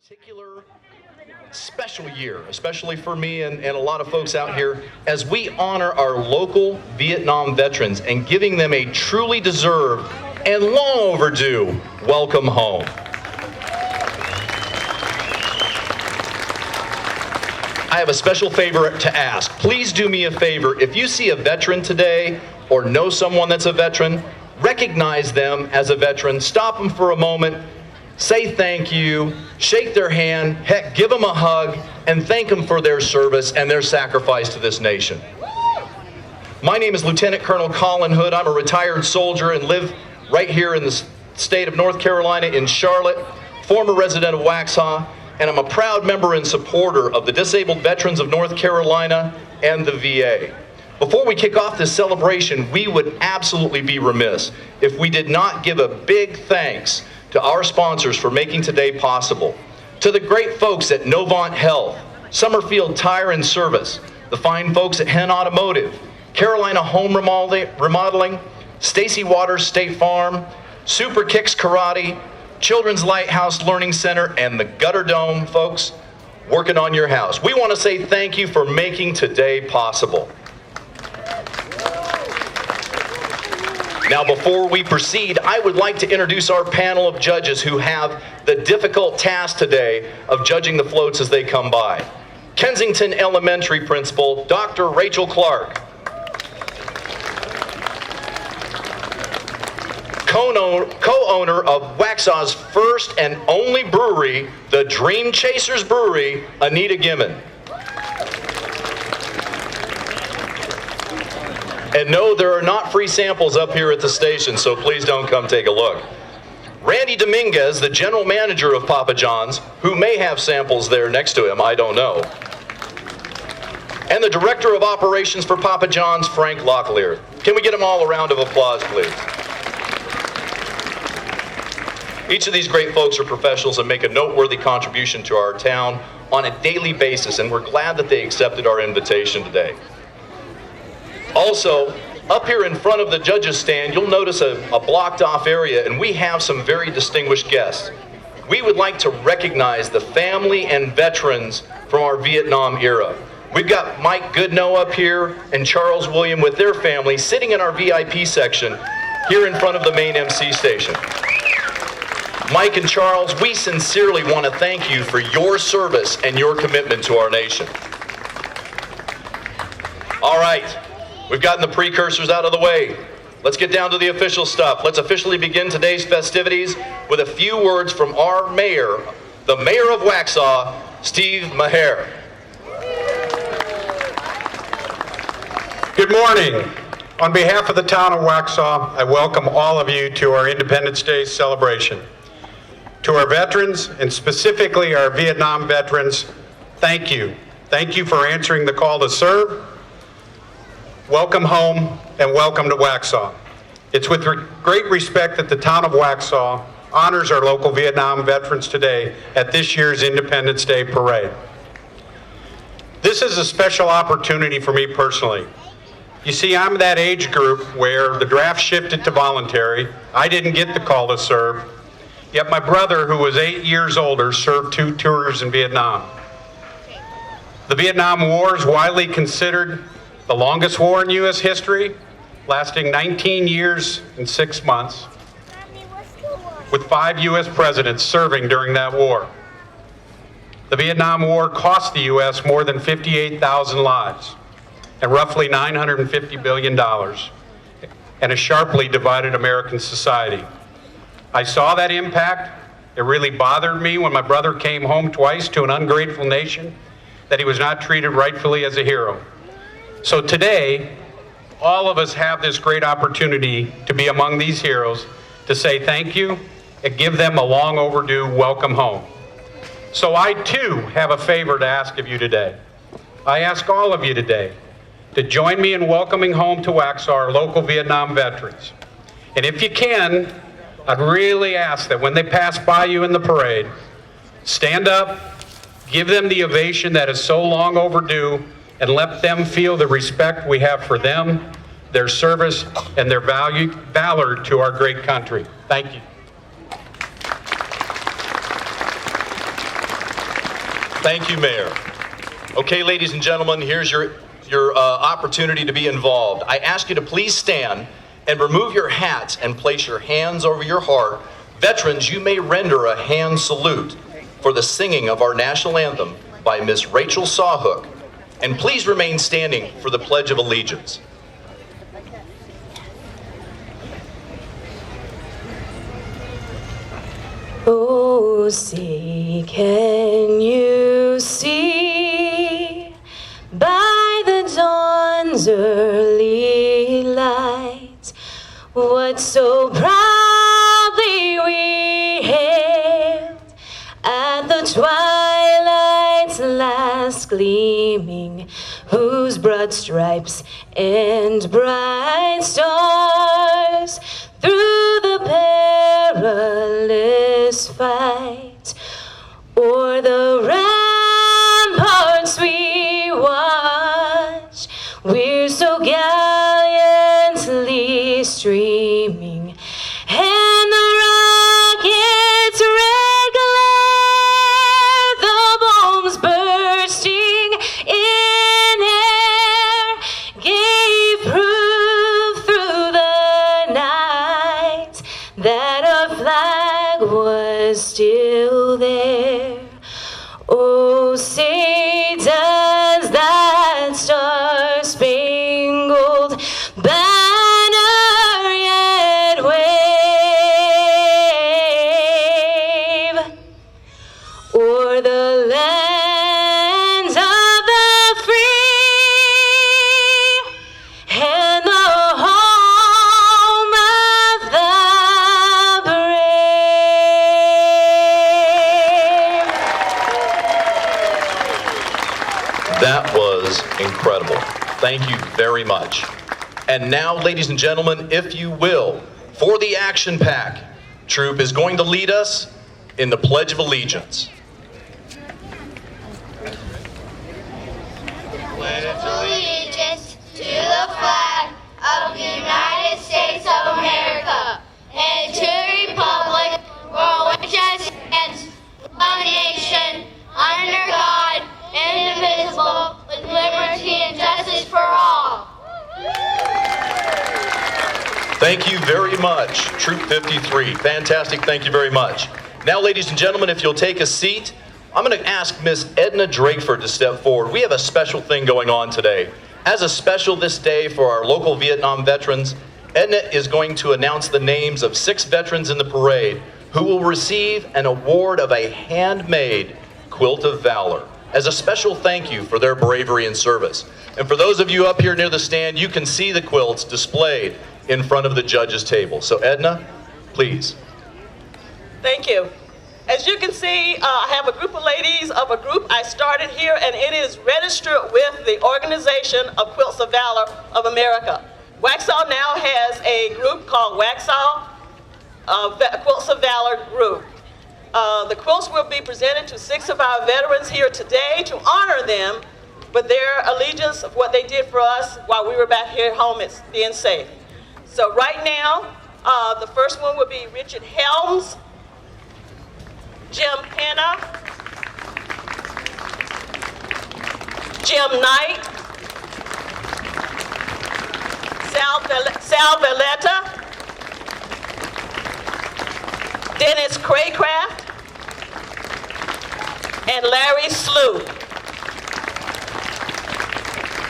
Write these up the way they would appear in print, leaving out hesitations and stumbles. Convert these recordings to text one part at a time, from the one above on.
particular special year, especially for me and a lot of folks out here, as we honor our local Vietnam veterans and giving them a truly deserved and long overdue welcome home. I have a special favor to ask. Please do me a favor. If you see a veteran today or know someone that's a veteran, recognize them as a veteran. Stop them for a moment. Say thank you, shake their hand, heck, give them a hug, and thank them for their service and their sacrifice to this nation. My name is Lieutenant Colonel Colin Hood. I'm a retired soldier and live right here in the state of North Carolina in Charlotte, former resident of Waxhaw, and I'm a proud member and supporter of the Disabled Veterans of North Carolina and the VA. Before we kick off this celebration, we would absolutely be remiss if we did not give a big thanks to our sponsors for making today possible. To the great folks at Novant Health, Summerfield Tire and Service, the fine folks at Hen Automotive, Carolina Home Remodeling, Stacy Waters State Farm, Super Kicks Karate, Children's Lighthouse Learning Center, and the Gutter Dome folks working on your house. We want to say thank you for making today possible. Now, before we proceed, I would like to introduce our panel of judges who have the difficult task today of judging the floats as they come by. Kensington Elementary Principal, Dr. Rachel Clark. Co-owner of Waxhaw's first and only brewery, the Dream Chasers Brewery, Anita Gimmon. And no, there are not free samples up here at the station, so please don't come take a look. Randy Dominguez, the general manager of Papa John's, who may have samples there next to him, I don't know. And the director of operations for Papa John's, Frank Locklear. Can we get them all a round of applause, please? Each of these great folks are professionals and make a noteworthy contribution to our town on a daily basis, and we're glad that they accepted our invitation today. Also, up here in front of the judges' stand, you'll notice a blocked off area, and we have some very distinguished guests. We would like to recognize the family and veterans from our Vietnam era. We've got Mike Goodnow up here and Charles William with their family sitting in our VIP section here in front of the main MC station. Mike and Charles, we sincerely want to thank you for your service and your commitment to our nation. All right. We've gotten the precursors out of the way. Let's get down to the official stuff. Let's officially begin today's festivities with a few words from our mayor, the mayor of Waxhaw, Steve Maher. Good morning. On behalf of the town of Waxhaw, I welcome all of you to our Independence Day celebration. To our veterans, and specifically our Vietnam veterans, thank you. Thank you for answering the call to serve. Welcome home and welcome to Waxhaw. It's with great respect that the town of Waxhaw honors our local Vietnam veterans today at this year's Independence Day Parade. This is a special opportunity for me personally. You see, I'm that age group where the draft shifted to voluntary. I didn't get the call to serve, yet my brother, who was 8 years older, served 2 tours in Vietnam. The Vietnam War is widely considered the longest war in U.S. history, lasting 19 years and 6 months, with 5 U.S. presidents serving during that war. The Vietnam War cost the U.S. more than 58,000 lives and roughly $950 billion, and a sharply divided American society. I saw that impact. It really bothered me when my brother came home twice to an ungrateful nation that he was not treated rightfully as a hero. So today, all of us have this great opportunity to be among these heroes, to say thank you and give them a long overdue welcome home. So I too have a favor to ask of you today. I ask all of you today to join me in welcoming home to Waxhaw our local Vietnam veterans. And if you can, I'd really ask that when they pass by you in the parade, stand up, give them the ovation that is so long overdue, and let them feel the respect we have for them, their service, and their valor to our great country. Thank you. Thank you, Mayor. Okay, ladies and gentlemen, here's your opportunity to be involved. I ask you to please stand and remove your hats and place your hands over your heart. Veterans, you may render a hand salute for the singing of our national anthem by Miss Rachel Sawhook. And please remain standing for the Pledge of Allegiance. Oh, see, can you see by the dawn's early light what so proudly we hailed at the twilight's last gleaming, whose broad stripes and bright stars through the perilous fight o'er the ramparts we watch, we're so gallantly streaming, and the rocket's red glare, the bombs bursting in air, gave proof through the night that our flag was still there. Oh, say does that star-spangled banner yet wave o'er the lands of the free and the home of the brave? That was incredible. Thank you very much. And now, ladies and gentlemen, if you will, for the Action Pack, Troop is going to lead us in the Pledge of Allegiance. Allegiance to the flag of the United States of America and to the republic for which it stands, one nation, under God, indivisible, with liberty and justice for all. Thank you very much, Troop 53. Fantastic, thank you very much. Now, ladies and gentlemen, if you'll take a seat, I'm going to ask Miss Edna Drakeford to step forward. We have a special thing going on today. As a special this day for our local Vietnam veterans, Edna is going to announce the names of 6 veterans in the parade who will receive an award of a handmade Quilt of Valor as a special thank you for their bravery and service. And for those of you up here near the stand, you can see the quilts displayed in front of the judges' table. So Edna, please. Thank you. As you can see, I have a group of ladies of a group I started here, and it is registered with the Organization of Quilts of Valor of America. Waxhaw now has a group called Waxhaw Quilts of Valor Group. The quilts will be presented to 6 of our veterans here today to honor them with their allegiance of what they did for us while we were back here at home being safe. So right now, the first one would be Richard Helms, Jim Penna, Jim Knight, Sal Valletta, Dennis Craycraft, and Larry Slew.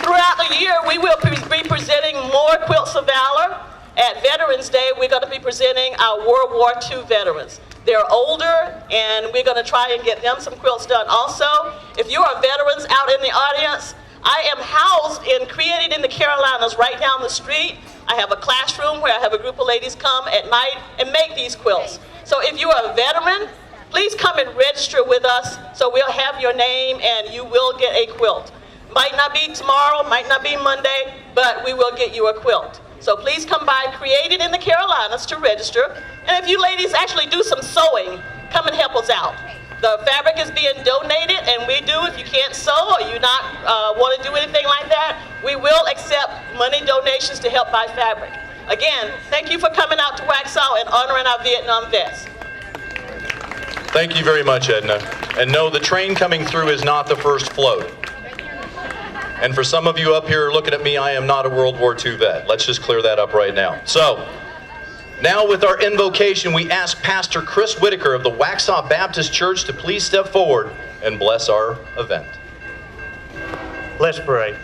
Throughout the year, we will be presenting more Quilts of Valor. At Veterans Day, we're going to be presenting our World War II veterans. They're older, and we're going to try and get them some quilts done also. If you are veterans out in the audience, I am housed in Created in the Carolinas right down the street. I have a classroom where I have a group of ladies come at night and make these quilts. So if you are a veteran, please come and register with us so we'll have your name and you will get a quilt. Might not be tomorrow, might not be Monday, but we will get you a quilt. So please come by Created in the Carolinas to register. And if you ladies actually do some sewing, come and help us out. The fabric is being donated, and we do, if you can't sew or you not want to do anything like that, we will accept money donations to help buy fabric. Again, thank you for coming out to Waxhaw and honoring our Vietnam vets. Thank you very much, Edna. And no, the train coming through is not the first float. And for some of you up here looking at me, I am not a World War II vet. Let's just clear that up right now. So, now with our invocation, we ask Pastor Chris Whitaker of the Waxhaw Baptist Church to please step forward and bless our event. Let's pray.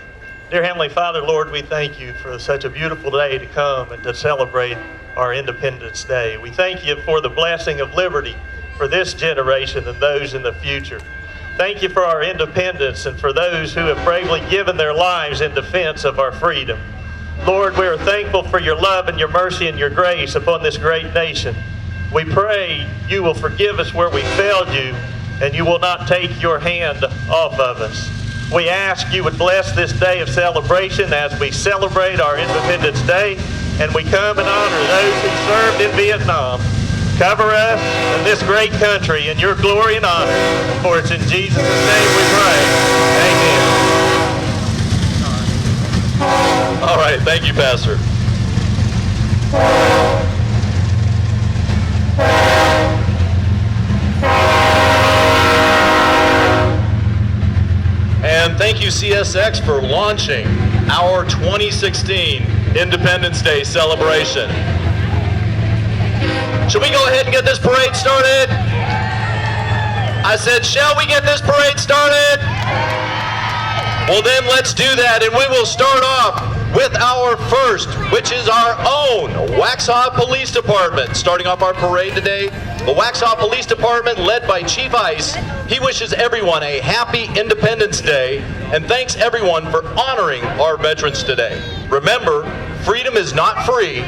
Dear Heavenly Father, Lord, we thank you for such a beautiful day to come and to celebrate our Independence Day. We thank you for the blessing of liberty for this generation and those in the future. Thank you for our independence and for those who have bravely given their lives in defense of our freedom. Lord, we are thankful for your love and your mercy and your grace upon this great nation. We pray you will forgive us where we failed you and you will not take your hand off of us. We ask you would bless this day of celebration as we celebrate our Independence Day, and we come and honor those who served in Vietnam. Cover us and this great country in your glory and honor, for it's in Jesus' name we pray. Amen. All right, thank you, Pastor. And thank you, CSX, for launching our 2016 Independence Day celebration. Shall we go ahead and get this parade started? I said, shall we get this parade started? Well, then let's do that, and we will start off with our first, which is our own Waxhaw Police Department. Starting off our parade today, the Waxhaw Police Department, led by Chief Ice. He wishes everyone a happy Independence Day and thanks everyone for honoring our veterans today. Remember, freedom is not free,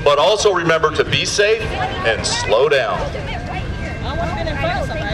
but also remember to be safe and slow down. I want to be in front of somebody.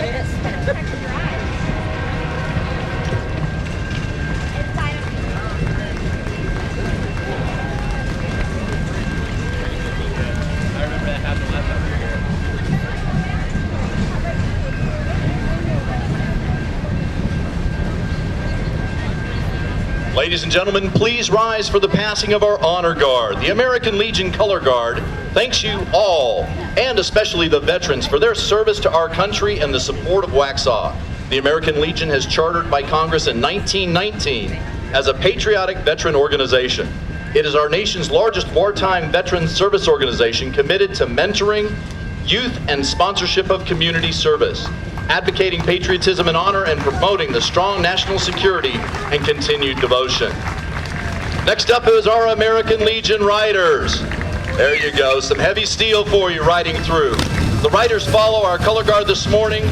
Ladies and gentlemen, please rise for the passing of our Honor Guard. The American Legion Color Guard thanks you all, and especially the veterans, for their service to our country and the support of Waxhaw. The American Legion has chartered by Congress in 1919 as a patriotic veteran organization. It is our nation's largest wartime veteran service organization committed to mentoring, youth, and sponsorship of community service, advocating patriotism and honor, and promoting the strong national security and continued devotion. Next up is our American Legion Riders. There you go, some heavy steel for you riding through. The Riders follow our color guard this morning.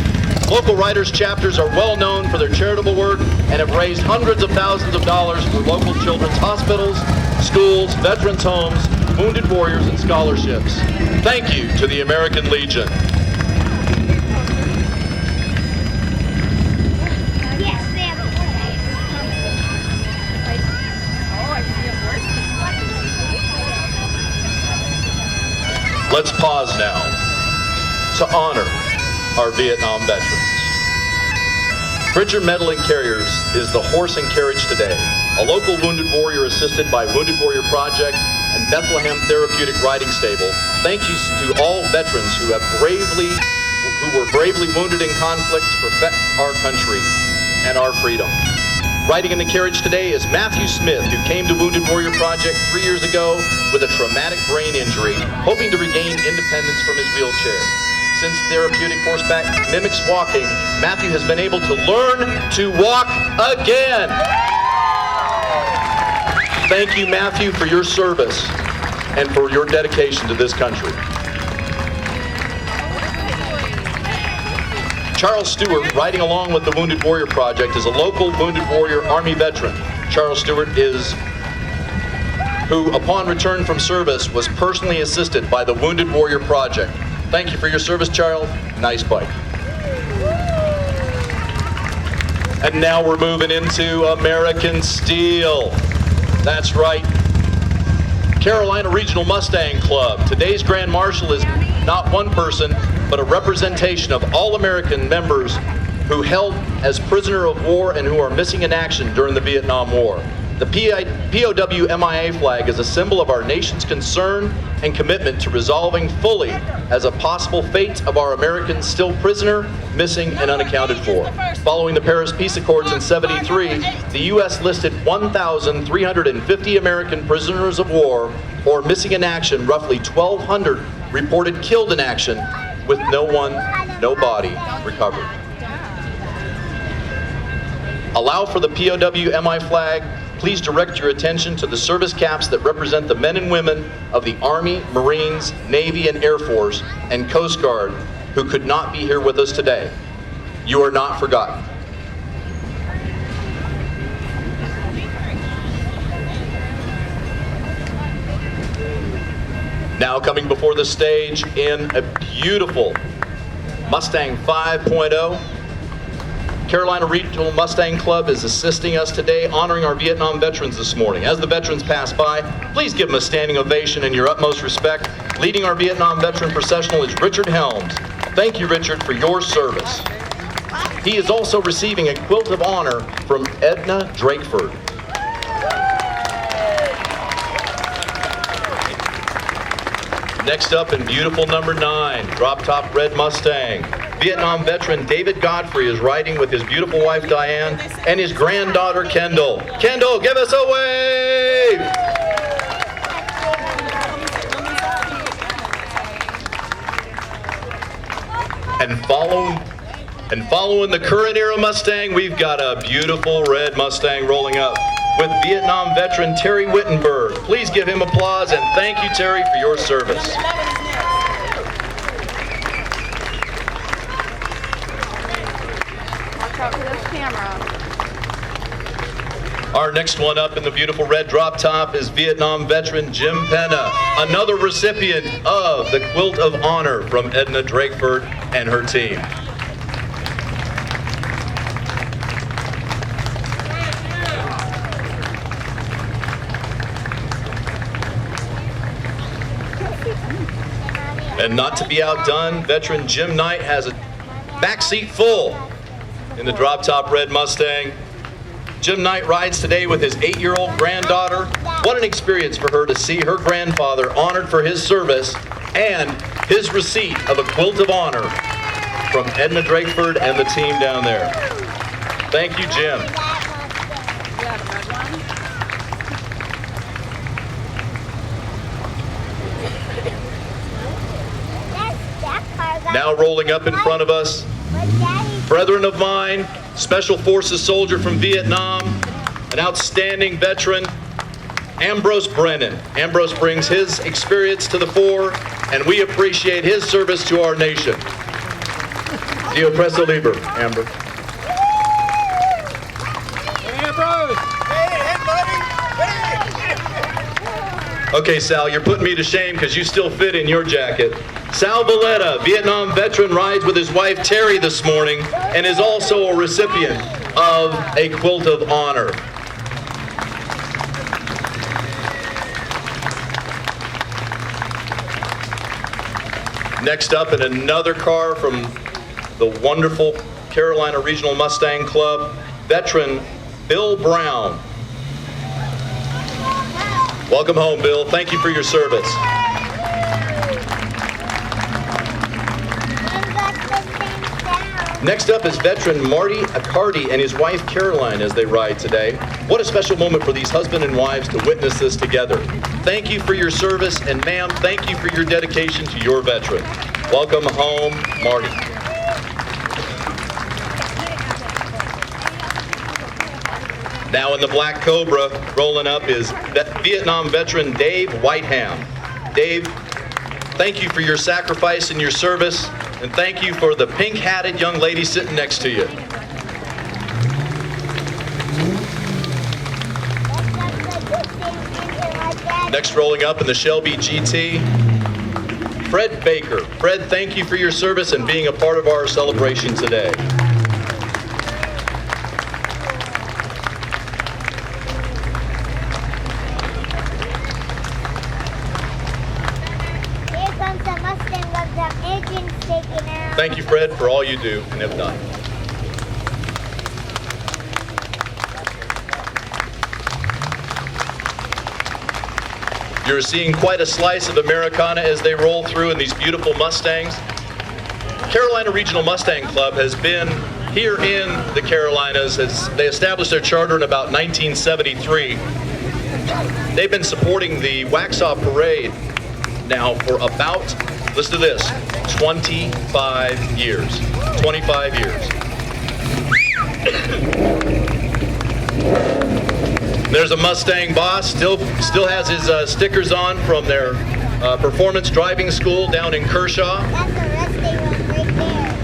Local Riders chapters are well known for their charitable work and have raised hundreds of thousands of dollars for local children's hospitals, schools, veterans' homes, wounded warriors, and scholarships. Thank you to the American Legion. Let's pause now to honor our Vietnam veterans. Bridger Meddling Carriers is the horse and carriage today, a local wounded warrior assisted by Wounded Warrior Project and Bethlehem Therapeutic Riding Stable. Thank you to all veterans who were bravely wounded in conflict to protect our country and our freedom. Riding in the carriage today is Matthew Smith, who came to Wounded Warrior Project 3 years ago with a traumatic brain injury, hoping to regain independence from his wheelchair. Since therapeutic horseback mimics walking, Matthew has been able to learn to walk again. Thank you, Matthew, for your service and for your dedication to this country. Charles Stewart, riding along with the Wounded Warrior Project, is a local Wounded Warrior Army veteran. Charles Stewart who upon return from service was personally assisted by the Wounded Warrior Project. Thank you for your service, Charles. Nice bike. And now we're moving into American Steel. That's right. Carolina Regional Mustang Club. Today's Grand Marshal is not one person, but a representation of all American members who held as prisoner of war and who are missing in action during the Vietnam War. The POW MIA flag is a symbol of our nation's concern and commitment to resolving fully as a possible fate of our Americans still prisoner, missing, and unaccounted for. Following the Paris Peace Accords in '73, the U.S. listed 1,350 American prisoners of war or missing in action, roughly 1,200 reported killed in action, with no body recovered. Allow for the POW MI flag. Please direct your attention to the service caps that represent the men and women of the Army, Marines, Navy, and Air Force, and Coast Guard who could not be here with us today. You are not forgotten. Now coming before the stage in a beautiful Mustang 5.0, Carolina Regional Mustang Club is assisting us today, honoring our Vietnam veterans this morning. As the veterans pass by, please give them a standing ovation and your utmost respect. Leading our Vietnam veteran processional is Richard Helms. Thank you, Richard, for your service. He is also receiving a Quilt of Honor from Edna Drakeford. Next up in beautiful number 9, drop-top red Mustang. Vietnam veteran David Godfrey is riding with his beautiful wife Diane and his granddaughter Kendall. Kendall, give us a wave! And following the current era Mustang, we've got a beautiful red Mustang rolling up with Vietnam veteran Terry Wittenberg. Please give him applause and thank you, Terry, for your service. Our next one up in the beautiful red drop top is Vietnam veteran Jim Penna, another recipient of the Quilt of Honor from Edna Drakeford and her team. And not to be outdone, veteran Jim Knight has a backseat full in the drop-top red Mustang. Jim Knight rides today with his 8-year-old granddaughter. What an experience for her to see her grandfather honored for his service and his receipt of a Quilt of Honor from Edna Drakeford and the team down there. Thank you, Jim. Now rolling up in front of us, brethren of mine, Special Forces soldier from Vietnam, an outstanding veteran, Ambrose Brennan. Ambrose brings his experience to the fore, and we appreciate his service to our nation. Dio presto liber, Amber. Okay, Sal, you're putting me to shame because you still fit in your jacket. Sal Valletta, Vietnam veteran, rides with his wife Terry this morning and is also a recipient of a Quilt of Honor. Next up in another car from the wonderful Carolina Regional Mustang Club, veteran Bill Brown. Welcome home, Bill. Thank you for your service. Next up is veteran Marty Accardi and his wife Caroline as they ride today. What a special moment for these husband and wives to witness this together. Thank you for your service, and ma'am, thank you for your dedication to your veteran. Welcome home, Marty. Now in the Black Cobra, rolling up is Vietnam veteran Dave Whiteham. Dave, thank you for your sacrifice and your service, and thank you for the pink-hatted young lady sitting next to you. Next rolling up in the Shelby GT, Fred Baker. Fred, thank you for your service and being a part of our celebration today. Thank you, Fred, for all you do and have done. You're seeing quite a slice of Americana as they roll through in these beautiful Mustangs. Carolina Regional Mustang Club has been here in the Carolinas as they established their charter in about 1973. They've been supporting the Waxhaw Parade now for about, listen to this, 25 years. 25 years. There's a Mustang boss, still has his stickers on from their performance driving school down in Kershaw. That's the resting one right there.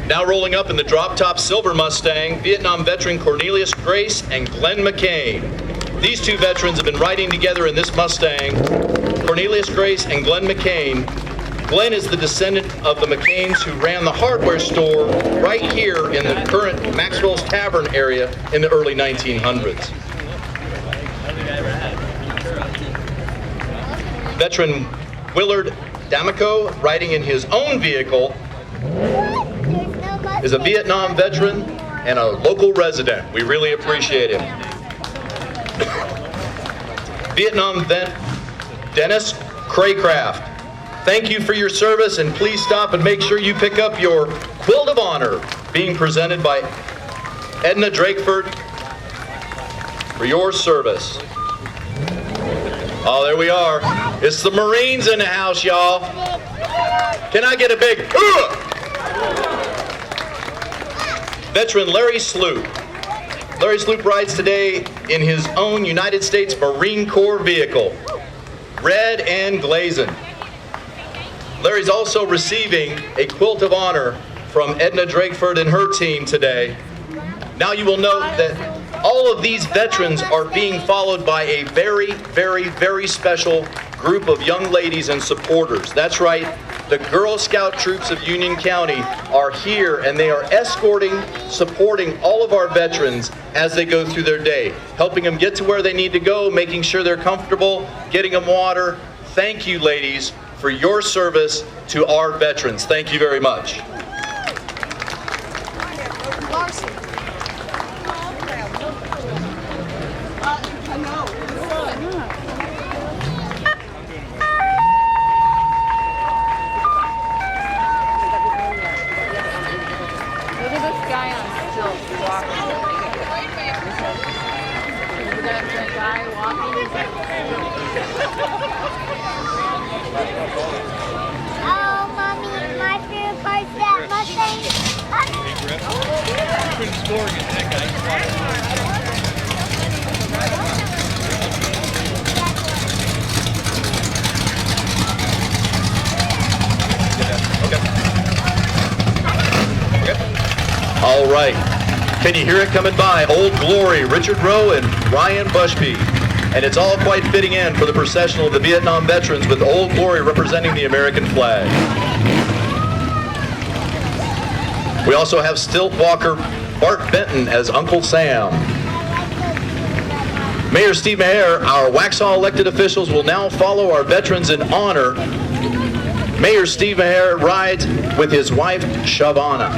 Now rolling up in the drop-top silver Mustang, Vietnam veteran Cornelius Grace and Glenn McCain. These two veterans have been riding together in this Mustang. Cornelius Grace and Glenn McCain. Glenn is the descendant of the McCains who ran the hardware store right here in the current Maxwell's Tavern area in the early 1900s. Veteran Willard D'Amico, riding in his own vehicle, is a Vietnam veteran and a local resident. We really appreciate him. Vietnam vet Dennis Craycraft. Thank you for your service, and please stop and make sure you pick up your Quilt of Honor being presented by Edna Drakeford for your service. Oh, there we are. It's the Marines in the house, y'all. Can I get a big Veteran Larry Sloop. Larry Sloop rides today in his own United States Marine Corps vehicle, red and glazing. Larry's also receiving a Quilt of Honor from Edna Drakeford and her team today. Now you will note that all of these veterans are being followed by a very, very, very special group of young ladies and supporters. That's right, the Girl Scout troops of Union County are here, and they are escorting, supporting all of our veterans as they go through their day, helping them get to where they need to go, making sure they're comfortable, getting them water. Thank you, ladies, for your service to our veterans. Thank you very much. Oh, Mommy, my favorite part's that Mustang. All right. Can you hear it coming by? Old Glory, Richard Rowe and Ryan Bushby. And it's all quite fitting in for the processional of the Vietnam veterans with Old Glory representing the American flag. We also have stilt walker Bart Benton as Uncle Sam. Mayor Steve Maher, our Waxhaw elected officials will now follow our veterans in honor. Mayor Steve Maher rides with his wife, Shavana.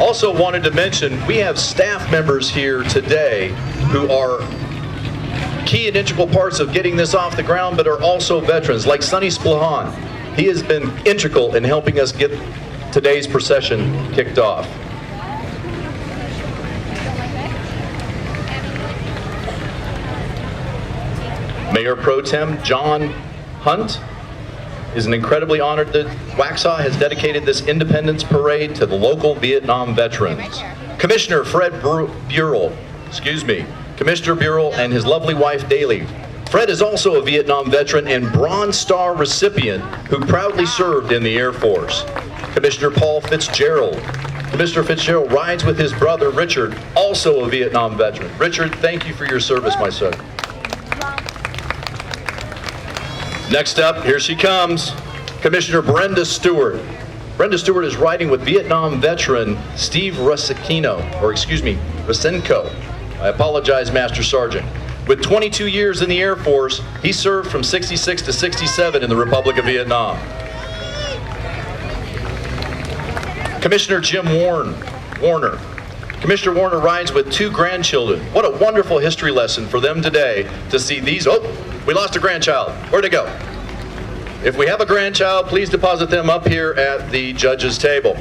Also wanted to mention, we have staff members here today who are key and integral parts of getting this off the ground, but are also veterans, like Sonny Splahan. He has been integral in helping us get today's procession kicked off. Mayor Pro Tem John Hunt is incredibly honored that Waxhaw has dedicated this Independence Parade to the local Vietnam veterans. Commissioner Fred Burrell, Commissioner Burrell and his lovely wife Daly. Fred is also a Vietnam veteran and Bronze Star recipient who proudly served in the Air Force. Commissioner Paul Fitzgerald. Commissioner Fitzgerald rides with his brother Richard, also a Vietnam veteran. Richard, thank you for your service, my son. Next up, here she comes, Commissioner Brenda Stewart is riding with Vietnam veteran Steve Rusenko. I apologize, Master Sergeant. With 22 years in the Air Force, he served from 66 to 67 in the Republic of Vietnam. Commissioner Jim Warner. Commissioner Warner rides with 2 grandchildren. What a wonderful history lesson for them today to see these. Oh, we lost a grandchild. Where'd it go? If we have a grandchild, please deposit them up here at the judges' table.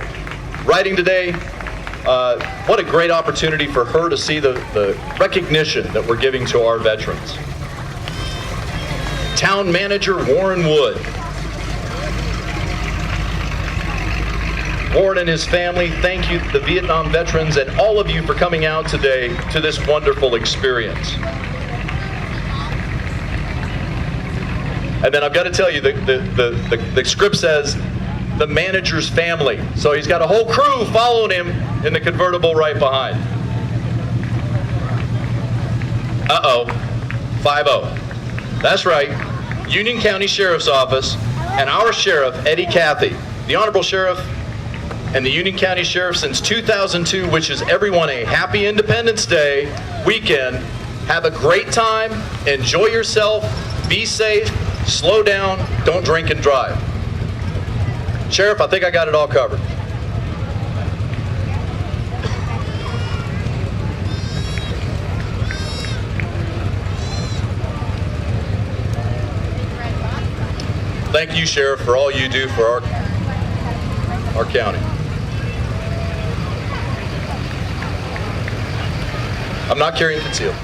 Riding today, what a great opportunity for her to see the recognition that we're giving to our veterans. Town Manager Warren Wood. Warren and his family, thank you, the Vietnam veterans, and all of you for coming out today to this wonderful experience. And then I've got to tell you, the script says the manager's family. So he's got a whole crew following him in the convertible right behind. Uh-oh, 5-0. That's right, Union County Sheriff's Office and our Sheriff, Eddie Cathy, the Honorable Sheriff and the Union County Sheriff since 2002, wishes everyone a happy Independence Day weekend. Have a great time, enjoy yourself, be safe, slow down, don't drink and drive. Sheriff, I think I got it all covered. Thank you, Sheriff, for all you do for our county. I'm not carrying concealed.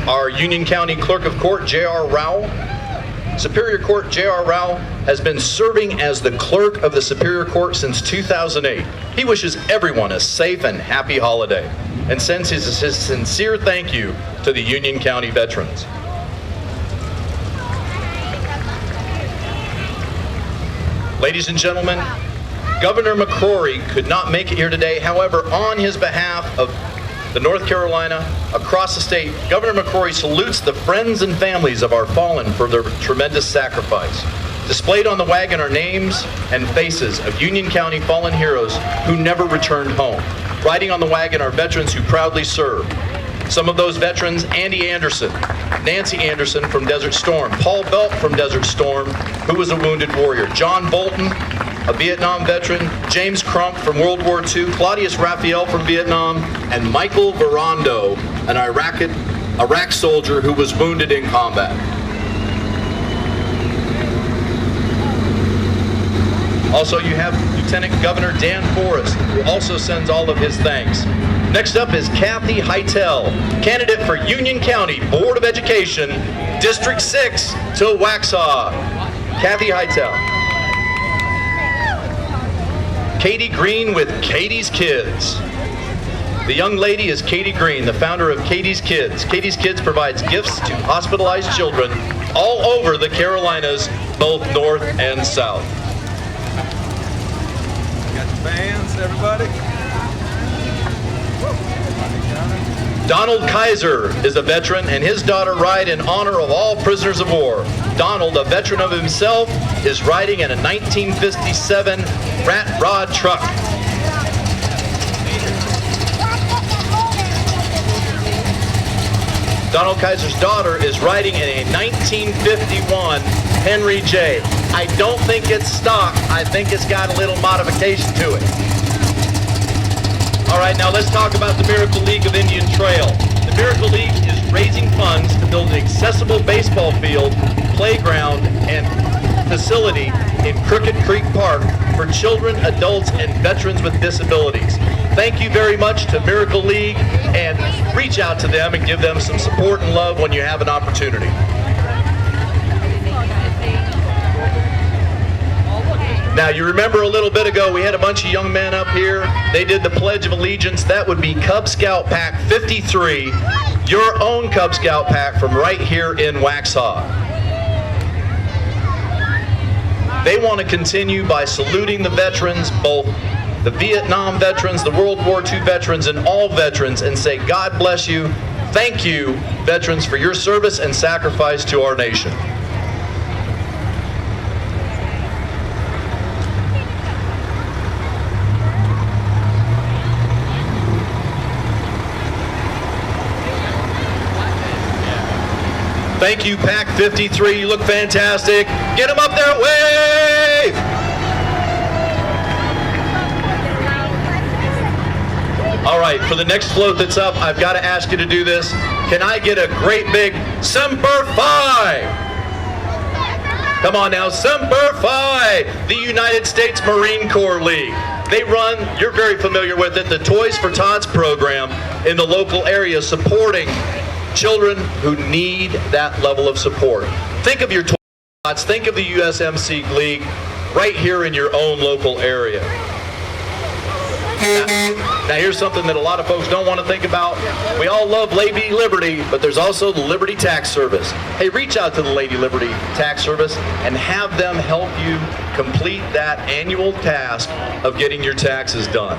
Our Union County Clerk of Court, J.R. Rowell. Superior Court J.R. Rowell has been serving as the clerk of the Superior Court since 2008. He wishes everyone a safe and happy holiday and sends his sincere thank you to the Union County veterans. Ladies and gentlemen, Governor McCrory could not make it here today. However, on his behalf of the North Carolina, across the state, Governor McCrory salutes the friends and families of our fallen for their tremendous sacrifice. Displayed on the wagon are names and faces of Union County fallen heroes who never returned home. Riding on the wagon are veterans who proudly served. Some of those veterans, Andy Anderson, Nancy Anderson from Desert Storm, Paul Belk from Desert Storm, who was a wounded warrior, John Bolton, a Vietnam veteran, James Crump from World War II, Claudius Raphael from Vietnam, and Michael Verando, an Iraq soldier who was wounded in combat. Also, you have Lieutenant Governor Dan Forrest, who also sends all of his thanks. Next up is Kathy Hytel, candidate for Union County Board of Education, District 6 to Waxhaw. Kathy Hytel. Katie Green with Katie's Kids. The young lady is Katie Green, the founder of Katie's Kids. Katie's Kids provides gifts to hospitalized children all over the Carolinas, both north and south. Got the bands, everybody. Donald Kaiser is a veteran, and his daughter ride in honor of all prisoners of war. Donald, a veteran of himself, is riding in a 1957 rat rod truck. Donald Kaiser's daughter is riding in a 1951 Henry J. I don't think it's stock. I think it's got a little modification to it. All right, now let's talk about the Miracle League of Indian Trail. The Miracle League is raising funds to build an accessible baseball field, playground, and facility in Crooked Creek Park for children, adults, and veterans with disabilities. Thank you very much to Miracle League, and reach out to them and give them some support and love when you have an opportunity. Now, you remember a little bit ago, we had a bunch of young men up here. They did the Pledge of Allegiance. That would be Cub Scout Pack 53, your own Cub Scout pack from right here in Waxhaw. They want to continue by saluting the veterans, both the Vietnam veterans, the World War II veterans, and all veterans, and say, God bless you. Thank you, veterans, for your service and sacrifice to our nation. Thank you, Pack 53. You look fantastic. Get them up there. Wave! All right, for the next float that's up, I've got to ask you to do this. Can I get a great big Semper Fi? Come on now, Semper Fi, the United States Marine Corps League. They run, you're very familiar with it, the Toys for Tots program in the local area, supporting children who need that level of support. Think of your Toys for Tots, think of the USMC League right here in your own local area. Now here's something that a lot of folks don't want to think about. We all love Lady Liberty, but there's also the Liberty Tax Service. Hey, reach out to the Lady Liberty Tax Service and have them help you complete that annual task of getting your taxes done.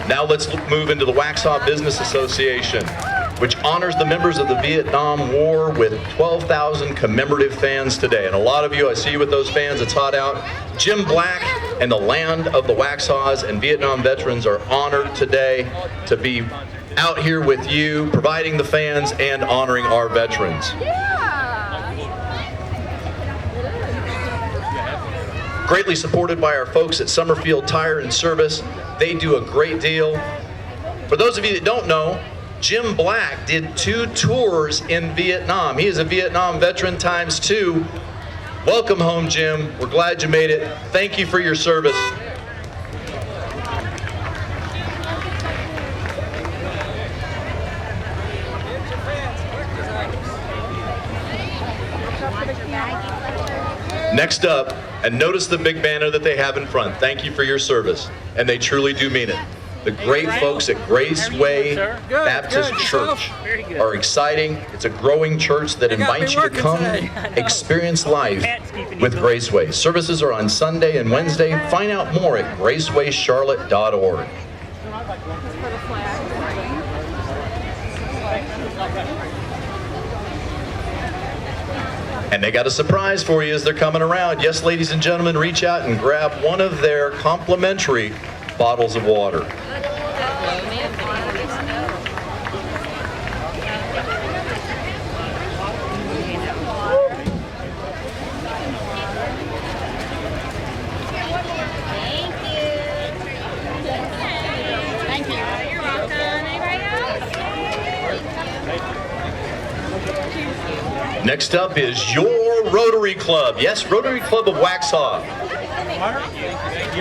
Now let's move into the Waxhaw Business Association, which honors the members of the Vietnam War with 12,000 commemorative fans today. And a lot of you, I see you with those fans, it's hot out. Jim Black and the land of the Waxhaws and Vietnam veterans are honored today to be out here with you, providing the fans and honoring our veterans. Greatly supported by our folks at Summerfield Tire and Service. They do a great deal. For those of you that don't know, Jim Black did 2 tours in Vietnam. He is a Vietnam veteran times 2. Welcome home, Jim. We're glad you made it. Thank you for your service. Next up, and notice the big banner that they have in front. Thank you for your service. And they truly do mean it. The great folks at Graceway Baptist Church are exciting. It's a growing church that invites you to come experience life with Graceway. Services are on Sunday and Wednesday. Find out more at gracewayscharlotte.org. And they got a surprise for you as they're coming around. Yes, ladies and gentlemen, reach out and grab one of their complimentary bottles of water. Next up is your Rotary Club. Yes, Rotary Club of Waxhaw.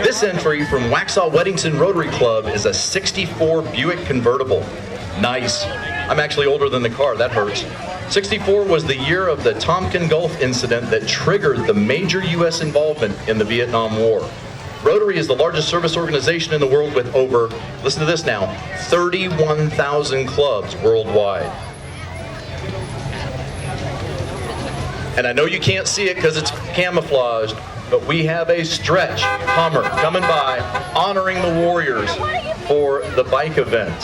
This entry from Waxhaw Weddington Rotary Club is a 64 Buick convertible. Nice. I'm actually older than the car, that hurts. 64 was the year of the Tonkin Gulf incident that triggered the major U.S. involvement in the Vietnam War. Rotary is the largest service organization in the world with over, listen to this now, 31,000 clubs worldwide. And I know you can't see it because it's camouflaged, but we have a stretch Hummer coming by honoring the warriors for the bike event.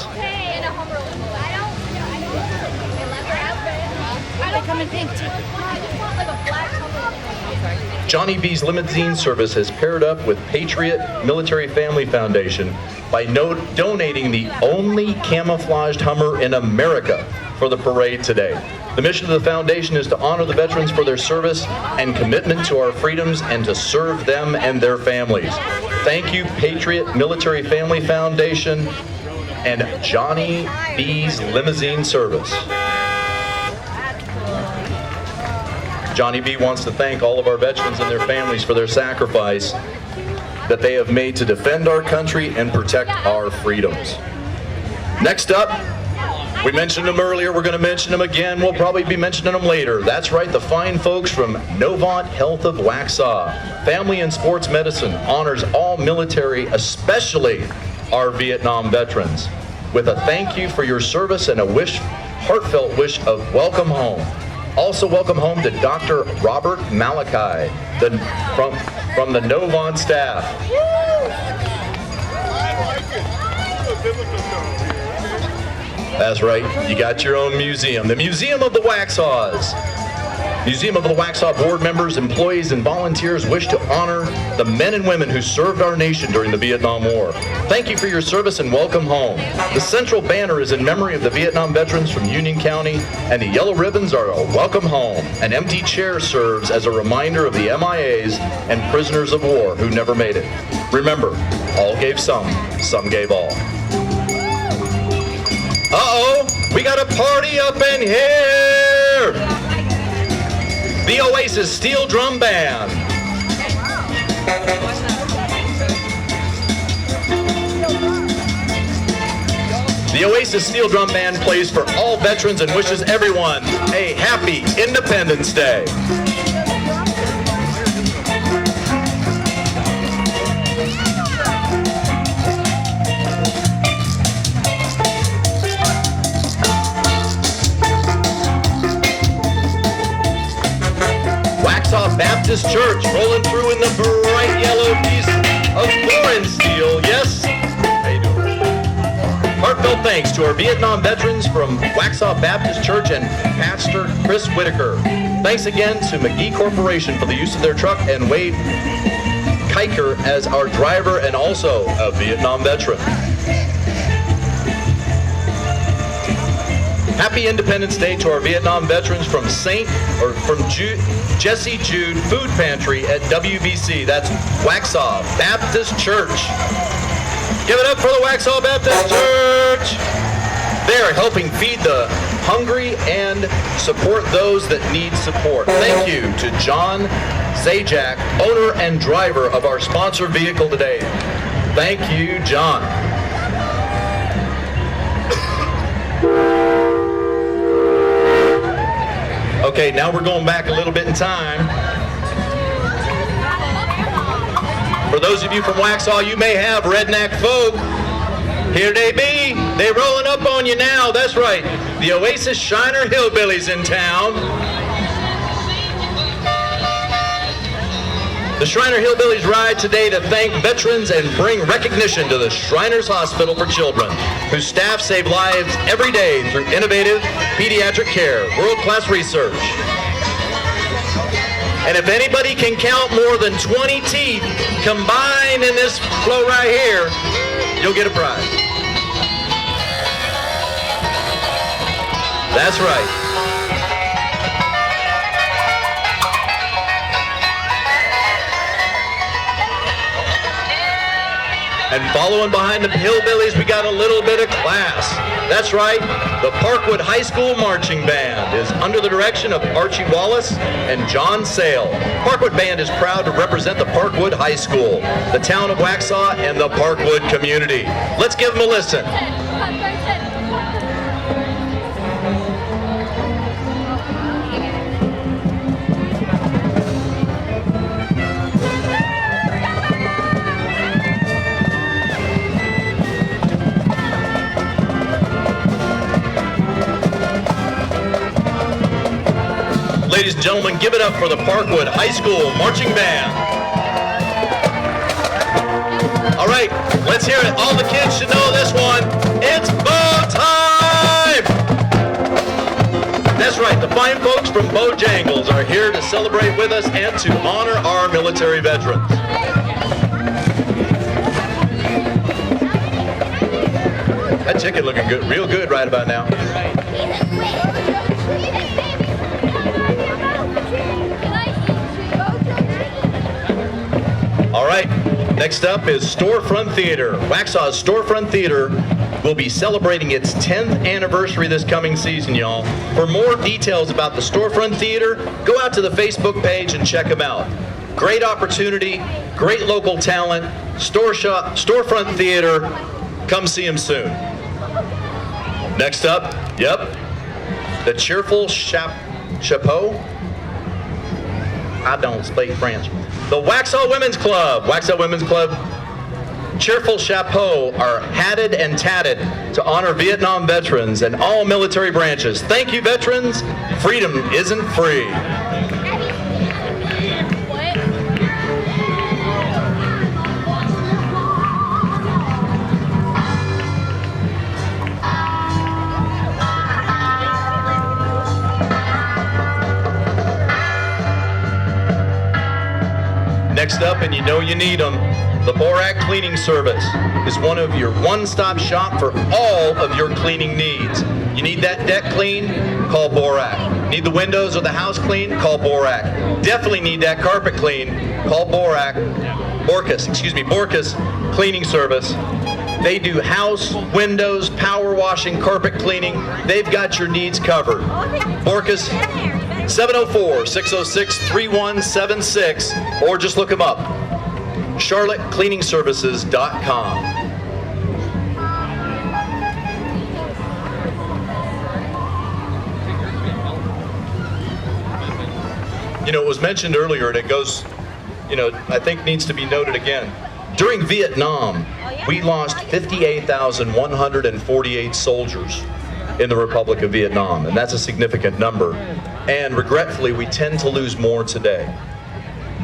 Johnny B's Limousine Service has paired up with Patriot Military Family Foundation by donating the only camouflaged Hummer in America for the parade today. The mission of the foundation is to honor the veterans for their service and commitment to our freedoms and to serve them and their families. Thank you, Patriot Military Family Foundation and Johnny B's Limousine Service. Johnny B wants to thank all of our veterans and their families for their sacrifice that they have made to defend our country and protect our freedoms. Next up, we mentioned them earlier, we're going to mention them again, we'll probably be mentioning them later. That's right, the fine folks from Novant Health of Waxhaw. Family and Sports Medicine honors all military, especially our Vietnam veterans, with a thank you for your service and a heartfelt wish of welcome home. Also welcome home to Dr. Robert Malachi from the Novant staff. That's right, you got your own museum, the Museum of the Waxhaws. Museum of the Waxhaw board members, employees, and volunteers wish to honor the men and women who served our nation during the Vietnam War. Thank you for your service and welcome home. The central banner is in memory of the Vietnam veterans from Union County, and the yellow ribbons are a welcome home. An empty chair serves as a reminder of the MIAs and prisoners of war who never made it. Remember, all gave some gave all. Uh-oh, we got a party up in here! The Oasis Steel Drum Band. The Oasis Steel Drum Band plays for all veterans and wishes everyone a happy Independence Day. Waxhaw Baptist Church rolling through in the bright yellow piece of foreign steel. Yes? How you doing? Heartfelt thanks to our Vietnam veterans from Waxhaw Baptist Church and Pastor Chris Whitaker. Thanks again to McGee Corporation for the use of their truck and Wade Kiker as our driver and also a Vietnam veteran. Happy Independence Day to our Vietnam veterans from Jesse Jude Food Pantry at WBC. That's Waxhaw Baptist Church. Give it up for the Waxhaw Baptist Church. They're helping feed the hungry and support those that need support. Thank you to John Zajac, owner and driver of our sponsor vehicle today. Thank you, John. Okay, now we're going back a little bit in time. For those of you from Waxhaw, you may have redneck folk. Here they be. They rolling up on you now. That's right. The Oasis Shiner Hillbillies in town. The Shriner Hillbillies ride today to thank veterans and bring recognition to the Shriners Hospital for Children, whose staff save lives every day through innovative pediatric care, world-class research. And if anybody can count more than 20 teeth combined in this flow right here, you'll get a prize. That's right. And following behind the Hillbillies, we got a little bit of class. That's right, the Parkwood High School Marching Band is under the direction of Archie Wallace and John Sale. Parkwood Band is proud to represent the Parkwood High School, the town of Waxhaw, and the Parkwood community. Let's give them a listen. Ladies and gentlemen, give it up for the Parkwood High School Marching Band. All right, let's hear it. All the kids should know this one. It's bow time! That's right, the fine folks from Bojangles are here to celebrate with us and to honor our military veterans. That chicken looking good, real good right about now. All right, next up is Storefront Theater. Waxhaw's Storefront Theater will be celebrating its 10th anniversary this coming season, y'all. For more details about the Storefront Theater, go out to the Facebook page and check them out. Great opportunity, great local talent, Storefront Theater. Come see them soon. Next up, the Cheerful Chapeau. I don't speak French. The Waxhaw Women's Club. Waxhaw Women's Club Cheerful Chapeau are hatted and tatted to honor Vietnam veterans and all military branches. Thank you, veterans. Freedom isn't free. mixed up and you know you need them, the Borak Cleaning Service is one of your one-stop shop for all of your cleaning needs. You need that deck clean? Call Borak. Need the windows or the house clean? Call Borak. Definitely need that carpet clean? Call Borkus Cleaning Service. They do house, windows, power washing, carpet cleaning. They've got your needs covered. Borkus, 704-606-3176, or just look them up. CharlotteCleaningServices.com. You know, it was mentioned earlier, and it goes, I think needs to be noted again. During Vietnam, we lost 58,148 soldiers in the Republic of Vietnam, and that's a significant number. And regretfully, we tend to lose more today.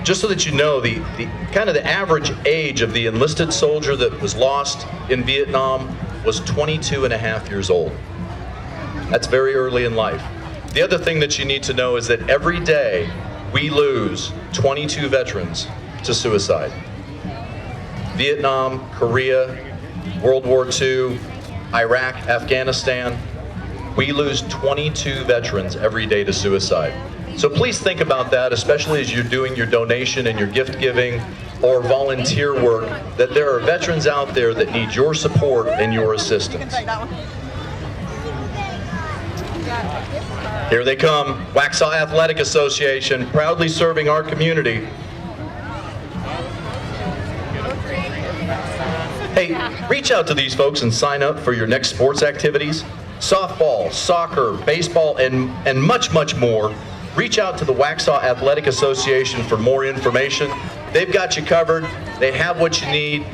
Just so that you know, the kind of the average age of the enlisted soldier that was lost in Vietnam was 22 and a half years old. That's very early in life. The other thing that you need to know is that every day we lose 22 veterans to suicide. Vietnam, Korea, World War II, Iraq, Afghanistan, we lose 22 veterans every day to suicide. So please think about that, especially as you're doing your donation and your gift giving or volunteer work, that there are veterans out there that need your support and your assistance. Here they come, Waxhaw Athletic Association, proudly serving our community. Hey, reach out to these folks and sign up for your next sports activities. Softball, soccer, baseball, and much, much more. Reach out to the Waxhaw Athletic Association for more information. They've got you covered. They have what you need.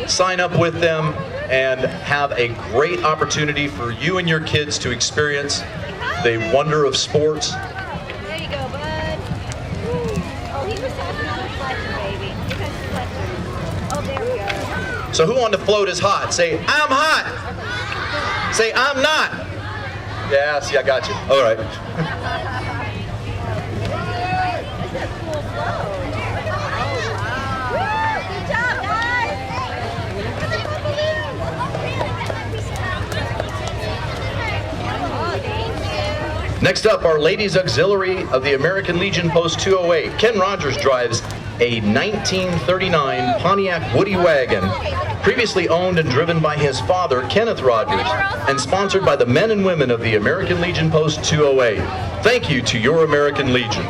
Sign up with them and have a great opportunity for you and your kids to experience the wonder of sports. There you go, bud. Oh, he was talking on the fletcher, baby. Here comes the fletcher. Oh, there we go. So who on the float is hot? Say, I'm hot. Say, I'm not. Yeah, see, I got you. All right. That's a cool float. Oh, wow. Good job, guys. Oh, thank you. Next up, our Ladies Auxiliary of the American Legion Post 208. Ken Rogers drives a 1939 Pontiac Woody wagon, previously owned and driven by his father, Kenneth Rogers, and sponsored by the men and women of the American Legion Post 208. Thank you to your American Legion.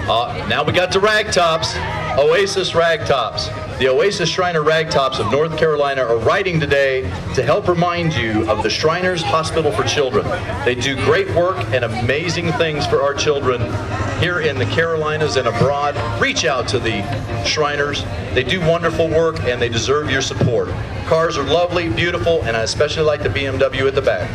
Now we got to Ragtops, Oasis Ragtops. The Oasis Shriner Ragtops of North Carolina are riding today to help remind you of the Shriners Hospital for Children. They do great work and amazing things for our children here in the Carolinas and abroad. Reach out to the Shriners. They do wonderful work and they deserve your support. Cars are lovely, beautiful, and I especially like the BMW at the back.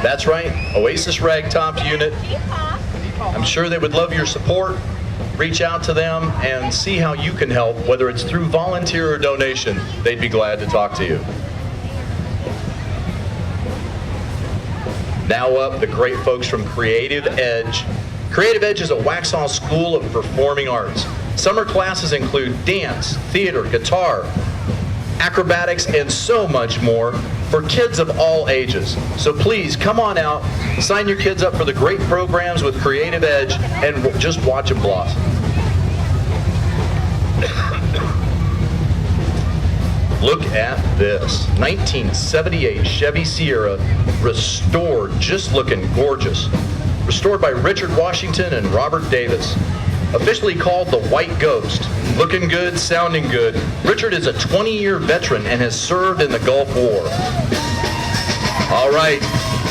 That's right, Oasis Ragtop unit. I'm sure they would love your support. Reach out to them and see how you can help, whether it's through volunteer or donation. They'd be glad to talk to you. Now up, the great folks from Creative Edge. Creative Edge is a Waxhaw School of Performing Arts. Summer classes include dance, theater, guitar, acrobatics, and so much more for kids of all ages. So please come on out, sign your kids up for the great programs with Creative Edge, and just watch them blossom. Look at this, 1978 Chevy Sierra, restored, just looking gorgeous. Restored by Richard Washington and Robert Davis. Officially called the White Ghost. Looking good, sounding good. Richard is a 20-year veteran and has served in the Gulf War. All right,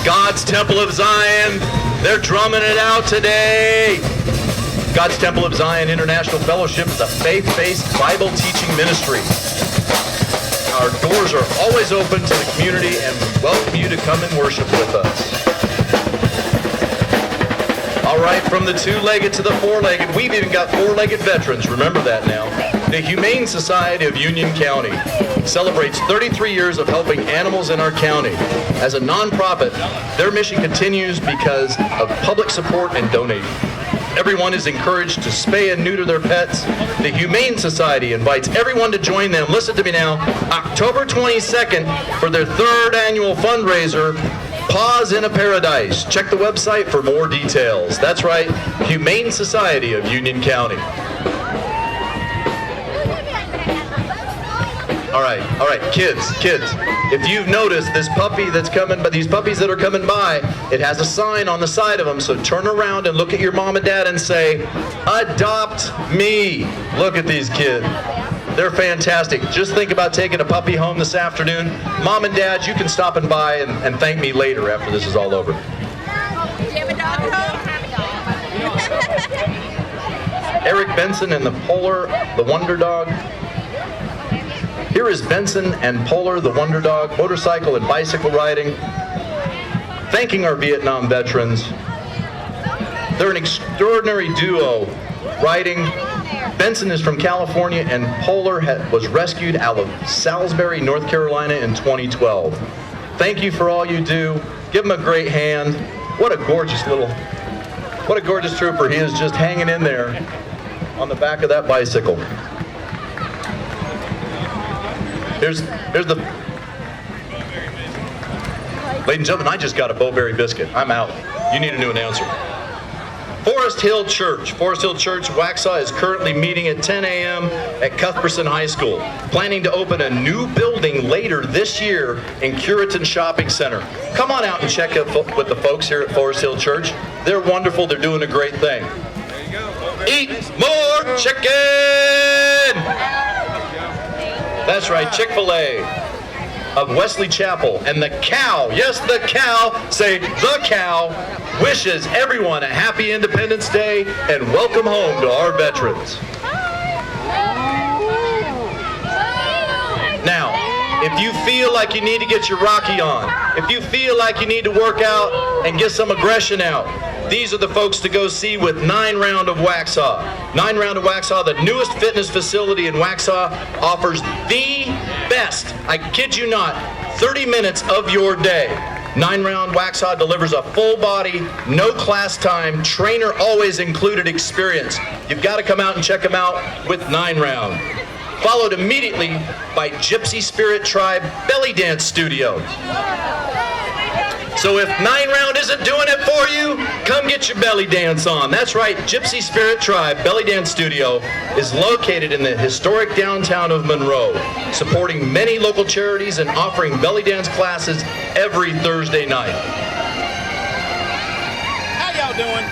God's Temple of Zion, they're drumming it out today. God's Temple of Zion International Fellowship is a faith-based Bible teaching ministry. Our doors are always open to the community and we welcome you to come and worship with us. All All right, from the two-legged to the four-legged, we've even got four-legged veterans. Remember that now. The Humane Society of Union County celebrates 33 years of helping animals in our county. As a nonprofit, their mission continues because of public support and donating. Everyone is encouraged to spay and neuter their pets. The Humane Society invites everyone to join them. Listen to me now. October 22nd for their third annual fundraiser, Paws in a Paradise. Check the website for more details. That's right, Humane Society of Union County. All right, kids, if you've noticed this puppy that's coming, but these puppies that are coming by, it has a sign on the side of them, so turn around and look at your mom and dad and say, adopt me. Look at these kids. They're fantastic. Just think about taking a puppy home this afternoon. Mom and dad, you can stop and by and thank me later after this is all over. Do you have a dog at home? Eric Benson and the Polar, the Wonder Dog. Here is Benson and Polar, the Wonder Dog, motorcycle and bicycle riding, thanking our Vietnam veterans. They're an extraordinary duo riding. Benson is from California and Polar was rescued out of Salisbury, North Carolina in 2012. Thank you for all you do. Give him a great hand. What a gorgeous trooper. He is just hanging in there on the back of that bicycle. Here's the... Ladies and gentlemen, I just got a Bowberry biscuit. I'm out. You need a new announcer. Forest Hill Church, Waxhaw is currently meeting at 10 a.m. at Cuthbertson High School, planning to open a new building later this year in Curitan Shopping Center. Come on out and check out with the folks here at Forest Hill Church. They're wonderful. They're doing a great thing. There you go. Eat more chicken! That's right, Chick-fil-A of Wesley Chapel. And the cow, yes, the cow, say the cow, wishes everyone a happy Independence Day and welcome home to our veterans. Now, if you feel like you need to get your Rocky on, if you feel like you need to work out and get some aggression out, these are the folks to go see with 9 Round of Waxhaw. 9 Round of Waxhaw, the newest fitness facility in Waxhaw, offers the best, I kid you not, 30 minutes of your day. 9 Round Waxhaw delivers a full body, no class time, trainer always included experience. You've got to come out and check them out with 9 Round. Followed immediately by Gypsy Spirit Tribe Belly Dance Studio. So if 9 Round isn't doing it for you, come get your belly dance on. That's right, Gypsy Spirit Tribe Belly Dance Studio is located in the historic downtown of Monroe, supporting many local charities and offering belly dance classes every Thursday night. How y'all doing?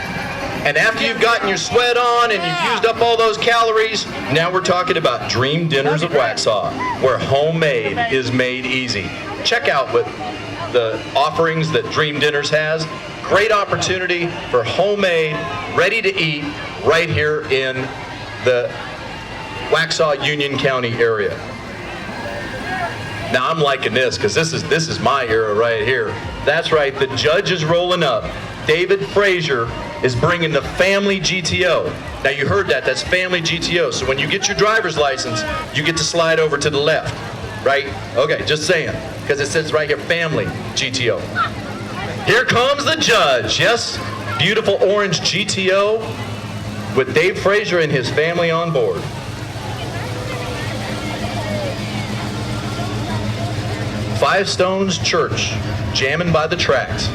And after you've gotten your sweat on and you've used up all those calories, now we're talking about Dream Dinners of Waxhaw, where homemade is made easy. Check out what the offerings that Dream Dinners has. Great opportunity for homemade, ready to eat right here in the Waxhaw Union County area. Now I'm liking this because this is my era right here. That's right, the judge is rolling up. David Frazier is bringing the family GTO. Now you heard that, that's family GTO. So when you get your driver's license, you get to slide over to the left, right? Okay, just saying, because it says right here, family GTO. Here comes the judge, yes, beautiful orange GTO with Dave Frazier and his family on board. Five Stones Church, jamming by the tracks.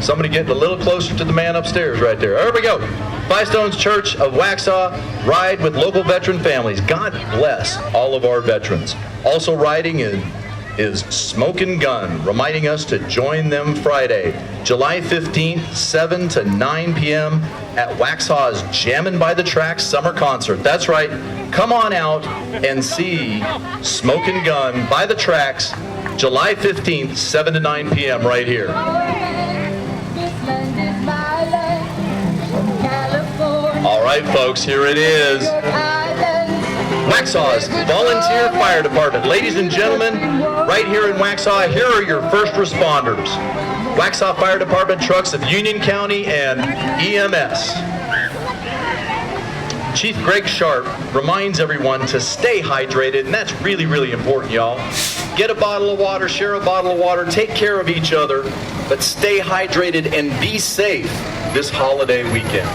Somebody getting a little closer to the man upstairs right there. There we go. Five Stones Church of Waxhaw, ride with local veteran families. God bless all of our veterans. Also riding is Smokin' Gun, reminding us to join them Friday, July 15th, 7 to 9 p.m. at Waxhaw's Jammin' by the Tracks summer concert. That's right. Come on out and see Smokin' Gun by the Tracks, July 15th, 7 to 9 p.m. right here. All right, folks, here it is. Waxhaw's Volunteer Fire Department. Ladies and gentlemen, right here in Waxhaw, here are your first responders. Waxhaw Fire Department trucks of Union County and EMS. Chief Greg Sharp reminds everyone to stay hydrated, and that's really, really important, y'all. Get a bottle of water, share a bottle of water, take care of each other, but stay hydrated and be safe this holiday weekend.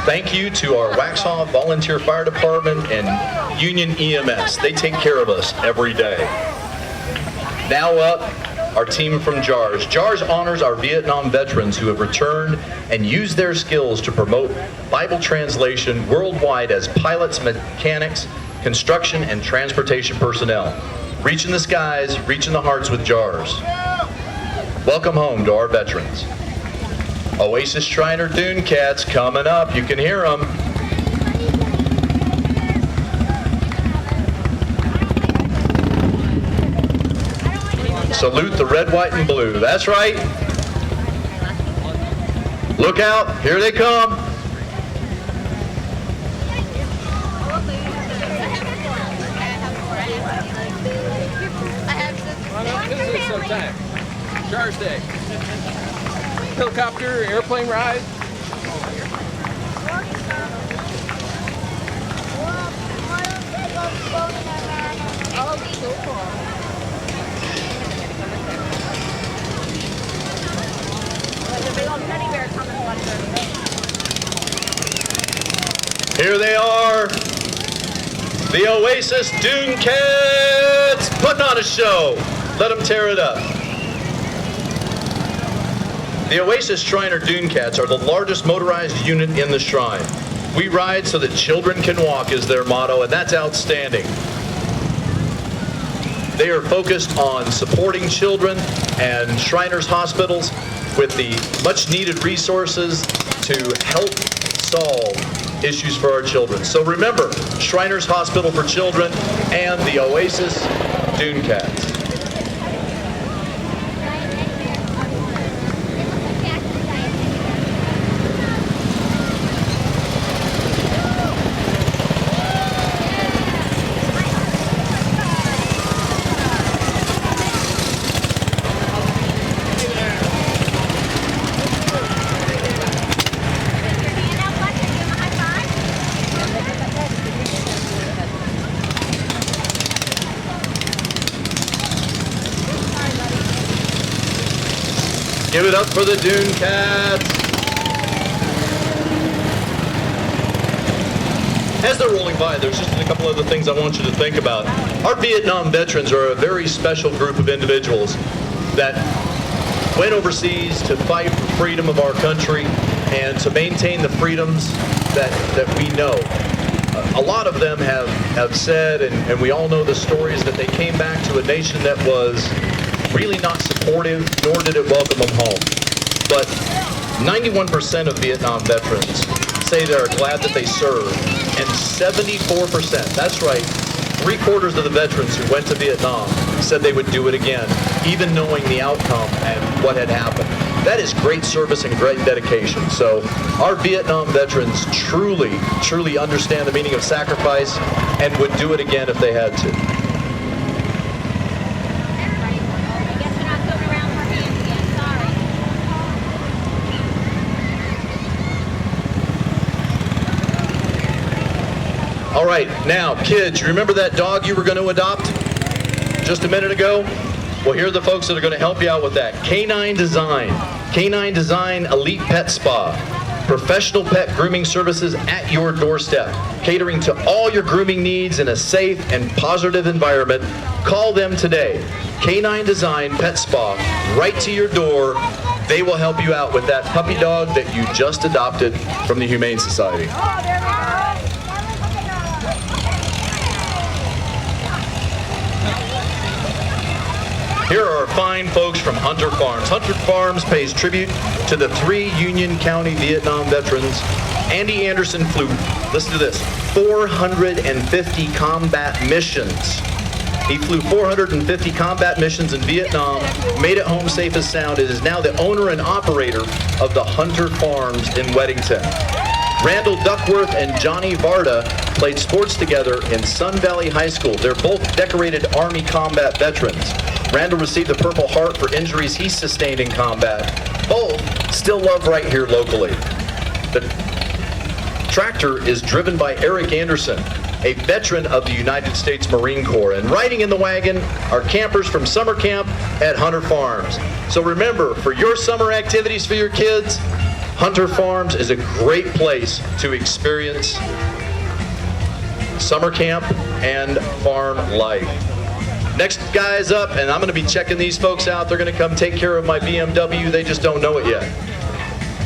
Thank you to our Waxhaw Volunteer Fire Department and Union EMS. They take care of us every day. Now up, our team from JARS. JARS honors our Vietnam veterans who have returned and used their skills to promote Bible translation worldwide as pilots, mechanics, construction, and transportation personnel. Reaching the skies, reaching the hearts with JARS. Welcome home to our veterans. Oasis Shriner Dune Cats coming up. You can hear them. Salute the red, white, and blue. That's right. Look out. Here they come. Visit sometime. Charge Day. Helicopter, airplane ride. Here they are, the Oasis Dune Cats, putting on a show. Let them tear it up. The Oasis Shriner Dune Cats are the largest motorized unit in the shrine. We ride so that children can walk is their motto, and that's outstanding. They are focused on supporting children and Shriners hospitals with the much needed resources to help solve issues for our children. So remember, Shriners Hospital for Children and the Oasis Dune Cats. Give it up for the Dune Cats. As they're rolling by, there's just a couple other things I want you to think about. Our Vietnam veterans are a very special group of individuals that went overseas to fight for freedom of our country and to maintain the freedoms that we know. A lot of them have said, and we all know the stories, that they came back to a nation that was really not supportive, nor did it welcome them home. But 91% of Vietnam veterans say they're glad that they served, and 74%, that's right, 3/4 of the veterans who went to Vietnam said they would do it again, even knowing the outcome and what had happened. That is great service and great dedication. So our Vietnam veterans truly, truly understand the meaning of sacrifice and would do it again if they had to. All right, now, kids, you remember that dog you were going to adopt just a minute ago? Well, here are the folks that are going to help you out with that. Canine Design. Canine Design Elite Pet Spa. Professional pet grooming services at your doorstep. Catering to all your grooming needs in a safe and positive environment. Call them today. Canine Design Pet Spa, right to your door. They will help you out with that puppy dog that you just adopted from the Humane Society. Here are our fine folks from Hunter Farms. Hunter Farms pays tribute to the 3 Union County Vietnam veterans. Andy Anderson flew, listen to this, 450 combat missions. He flew 450 combat missions in Vietnam, made it home safe and sound. It is now the owner and operator of the Hunter Farms in Weddington. Randall Duckworth and Johnny Varda played sports together in Sun Valley High School. They're both decorated Army combat veterans. Randall received the Purple Heart for injuries he sustained in combat. Both still love right here locally. The tractor is driven by Eric Anderson, a veteran of the United States Marine Corps. And riding in the wagon are campers from summer camp at Hunter Farms. So remember, for your summer activities for your kids, Hunter Farms is a great place to experience summer camp and farm life. Next guy's up, and I'm going to be checking these folks out. They're going to come take care of my BMW. They just don't know it yet.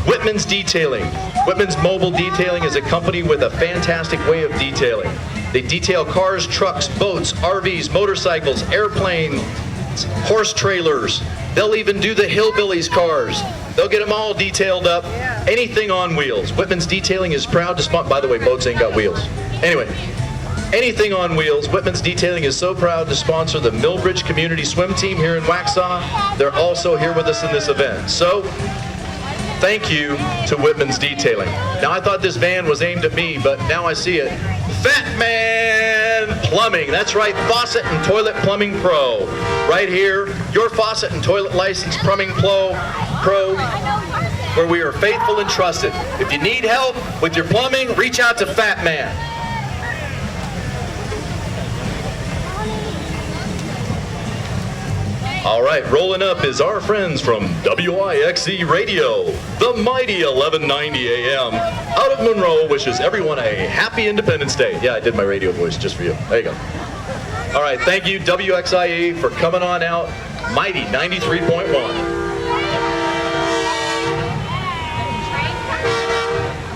Whitman's Detailing. Whitman's Mobile Detailing is a company with a fantastic way of detailing. They detail cars, trucks, boats, RVs, motorcycles, airplanes, horse trailers. They'll even do the hillbillies' cars. They'll get them all detailed up. Anything on wheels. Whitman's Detailing is proud to sponsor. By the way, boats ain't got wheels. Anyway, anything on wheels. Whitman's Detailing is so proud to sponsor the Millbridge Community Swim Team here in Waxhaw. They're also here with us in this event. So, thank you to Whitman's Detailing. Now, I thought this van was aimed at me, but now I see it. Fat Man Plumbing. That's right, Faucet and Toilet Plumbing Pro. Right here, your faucet and toilet license plumbing pro, where we are faithful and trusted. If you need help with your plumbing, reach out to Fat Man. All right, rolling up is our friends from WIXE Radio, the mighty 1190 AM. Out of Monroe wishes everyone a happy Independence Day. Yeah, I did my radio voice just for you. There you go. All right, thank you, WXIE, for coming on out. Mighty 93.1.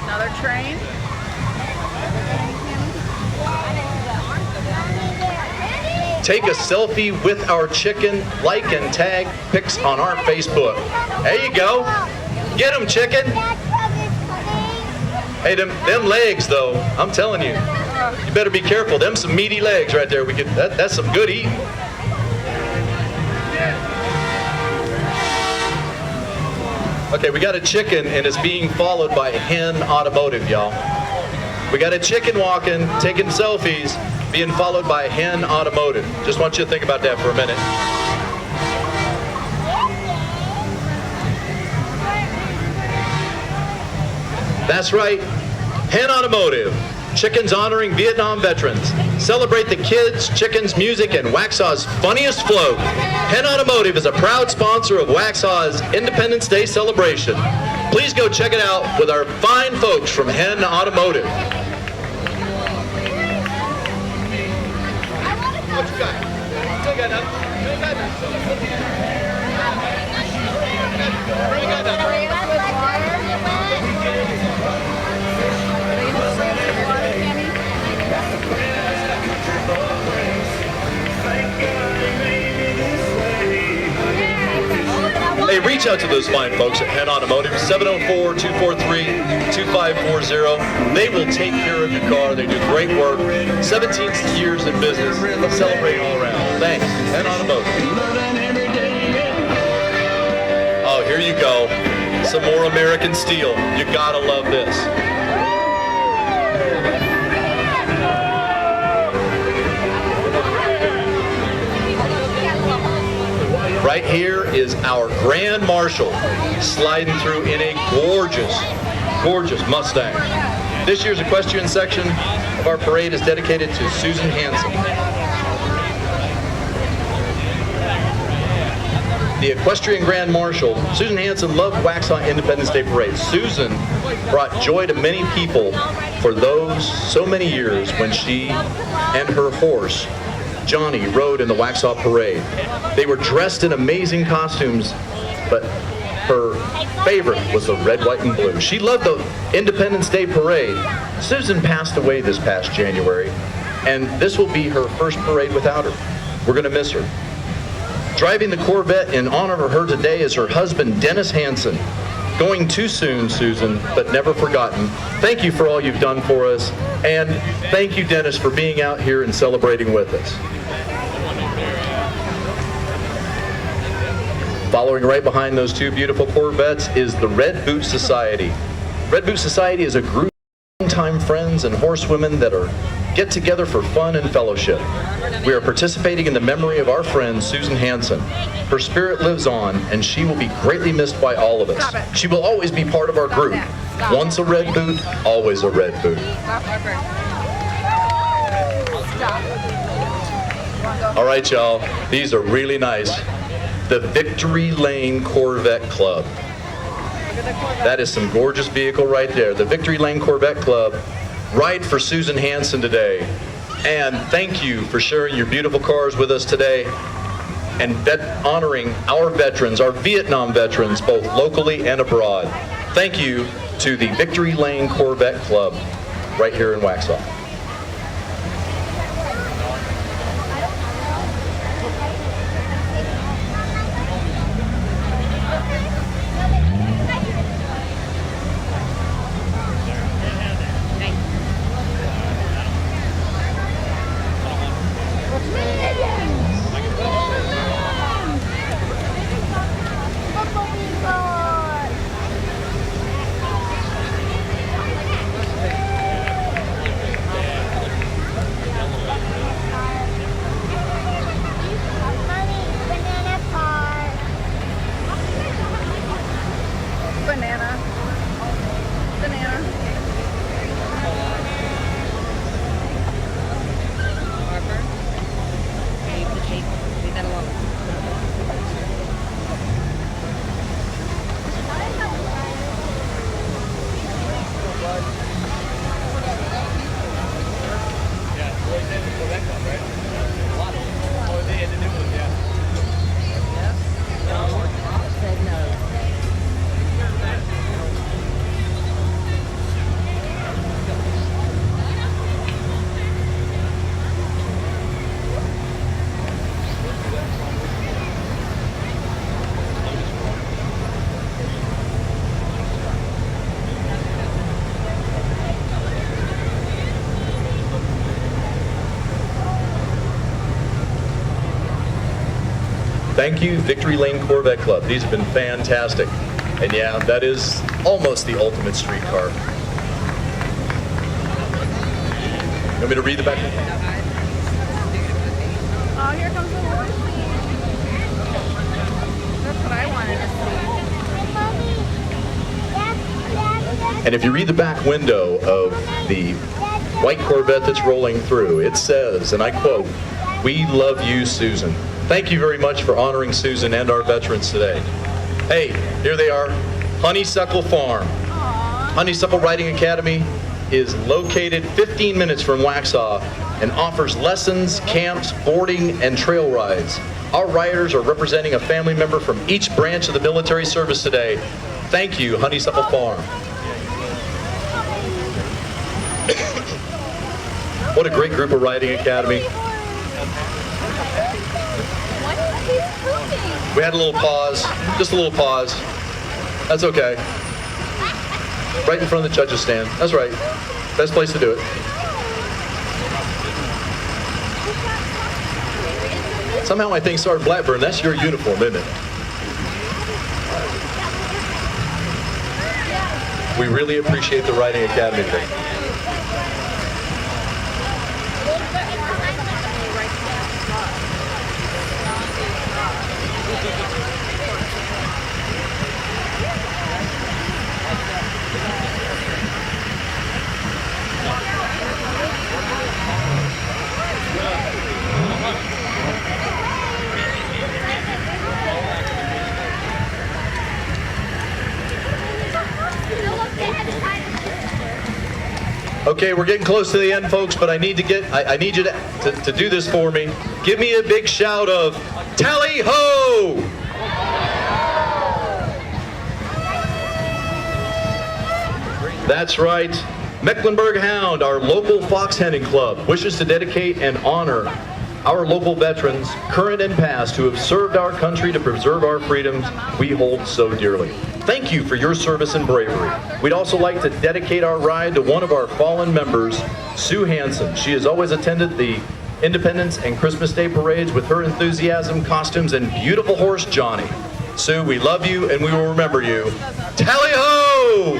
Another train. Take a selfie with our chicken, like and tag pics on our Facebook. There you go. Get them, chicken. Hey, them legs, though, I'm telling you, you better be careful. Them some meaty legs right there. That's some good eating. Okay, we got a chicken, and it's being followed by Hen Automotive, y'all. We got a chicken walking, taking selfies, being followed by Hen Automotive. Just want you to think about that for a minute. That's right, Hen Automotive. Chickens honoring Vietnam veterans. Celebrate the kids, chickens, music, and Waxhaw's funniest float. Hen Automotive is a proud sponsor of Waxhaw's Independence Day celebration. Please go check it out with our fine folks from Hen Automotive. What you got? You got nothing. You got nothing. You got nothing. Hey, reach out to those fine folks at Hen Automotive, 704-243-2540. They will take care of your car. They do great work. 17 years in business. Let's celebrate all around. Thanks. Hen Automotive. Oh, here you go. Some more American steel. You gotta love this. Right here is our Grand Marshal sliding through in a gorgeous, gorgeous Mustang. This year's equestrian section of our parade is dedicated to Susan Hansen. The Equestrian Grand Marshal, Susan Hansen, loved Waxhaw Independence Day Parade. Susan brought joy to many people for those so many years when she and her horse Johnny rode in the Waxhaw Parade. They were dressed in amazing costumes, but her favorite was the red, white, and blue. She loved the Independence Day Parade. Susan passed away this past January, and this will be her first parade without her. We're going to miss her. Driving the Corvette in honor of her today is her husband, Dennis Hansen. Going too soon, Susan, but never forgotten. Thank you for all you've done for us, and thank you, Dennis, for being out here and celebrating with us. Following right behind those two beautiful Corvettes is the Red Boot Society. Red Boot Society is a group of longtime friends and horsewomen that get together for fun and fellowship. We are participating in the memory of our friend Susan Hansen. Her spirit lives on, and she will be greatly missed by all of us. She will always be part of our group. Once a Red Boot, always a Red Boot. All right, y'all, these are really nice. The Victory Lane Corvette Club. That is some gorgeous vehicle right there. The Victory Lane Corvette Club. Ride for Susan Hansen today. And thank you for sharing your beautiful cars with us today and honoring our veterans, our Vietnam veterans, both locally and abroad. Thank you to the Victory Lane Corvette Club right here in Waxhaw. Thank you, Victory Lane Corvette Club. These have been fantastic. And yeah, that is almost the ultimate street car. You want me to read the back? Oh, here comes the horse. That's what I wanted to see. And if you read the back window of the white Corvette that's rolling through, it says, and I quote, "We love you, Susan." Thank you very much for honoring Susan and our veterans today. Hey, here they are, Honeysuckle Farm. Honeysuckle Riding Academy is located 15 minutes from Waxhaw and offers lessons, camps, boarding, and trail rides. Our riders are representing a family member from each branch of the military service today. Thank you, Honeysuckle Farm. What a great group of Riding Academy. We had a little pause, just a little pause. That's okay. Right in front of the judges' stand. That's right. Best place to do it. Somehow I think Sergeant Blackburn, that's your uniform, isn't it? We really appreciate the Riding Academy today. Okay, we're getting close to the end, folks, but I need you to do this for me. Give me a big shout of tally ho! That's right. Mecklenburg Hound, our local fox hunting club, wishes to dedicate and honor our local veterans, current and past, who have served our country to preserve our freedoms we hold so dearly. Thank you for your service and bravery. We'd also like to dedicate our ride to one of our fallen members, Sue Hansen. She has always attended the Independence and Christmas Day parades with her enthusiasm, costumes, and beautiful horse, Johnny. Sue, we love you and we will remember you. Tally-ho!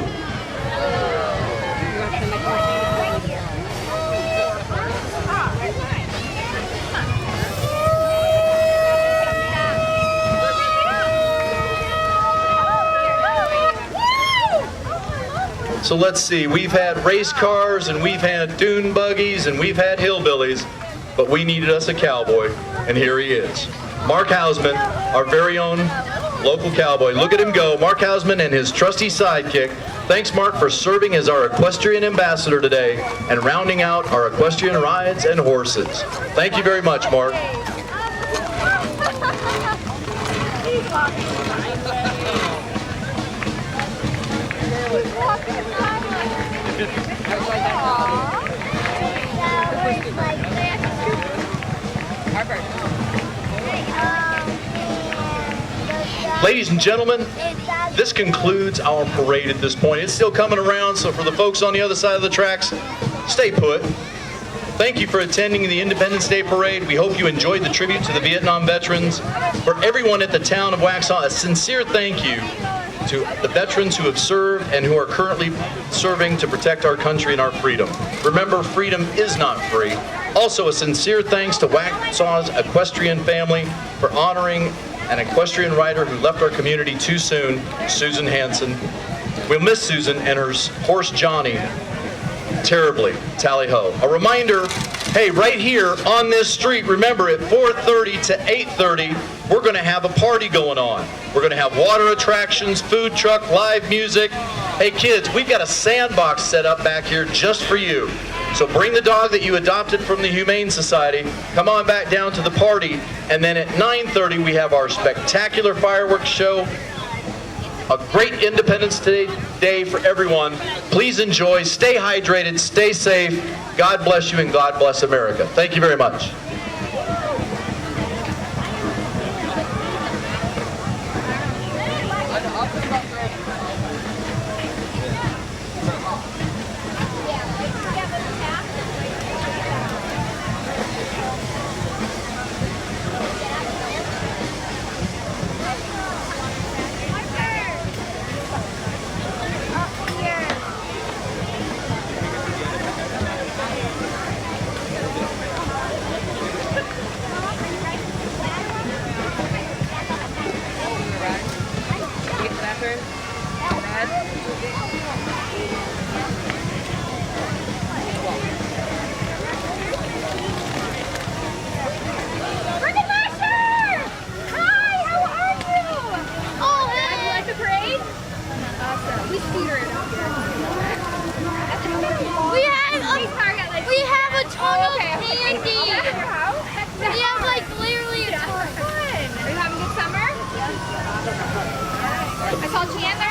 So let's see, we've had race cars and we've had dune buggies and we've had hillbillies, but we needed us a cowboy, and here he is. Mark Hausman, our very own local cowboy. Look at him go, Mark Hausman and his trusty sidekick. Thanks, Mark, for serving as our equestrian ambassador today and rounding out our equestrian rides and horses. Thank you very much, Mark. Ladies and gentlemen, this concludes our parade at this point. It's still coming around, so for the folks on the other side of the tracks, stay put. Thank you for attending the Independence Day Parade. We hope you enjoyed the tribute to the Vietnam veterans. For everyone at the town of Waxhaw, a sincere thank you to the veterans who have served and who are currently serving to protect our country and our freedom. Remember, freedom is not free. Also, a sincere thanks to Waxhaw's equestrian family for honoring an equestrian rider who left our community too soon, Susan Hansen. We'll miss Susan and her horse Johnny terribly. Tally-ho. A reminder, hey, right here on this street, remember at 4:30 to 8:30, we're going to have a party going on. We're going to have water attractions, food truck, live music. Hey kids, we've got a sandbox set up back here just for you. So bring the dog that you adopted from the Humane Society, come on back down to the party, and then at 9:30 we have our spectacular fireworks show. A great Independence Day for everyone. Please enjoy, stay hydrated, stay safe. God bless you and God bless America. Thank you very much. I saw Chandler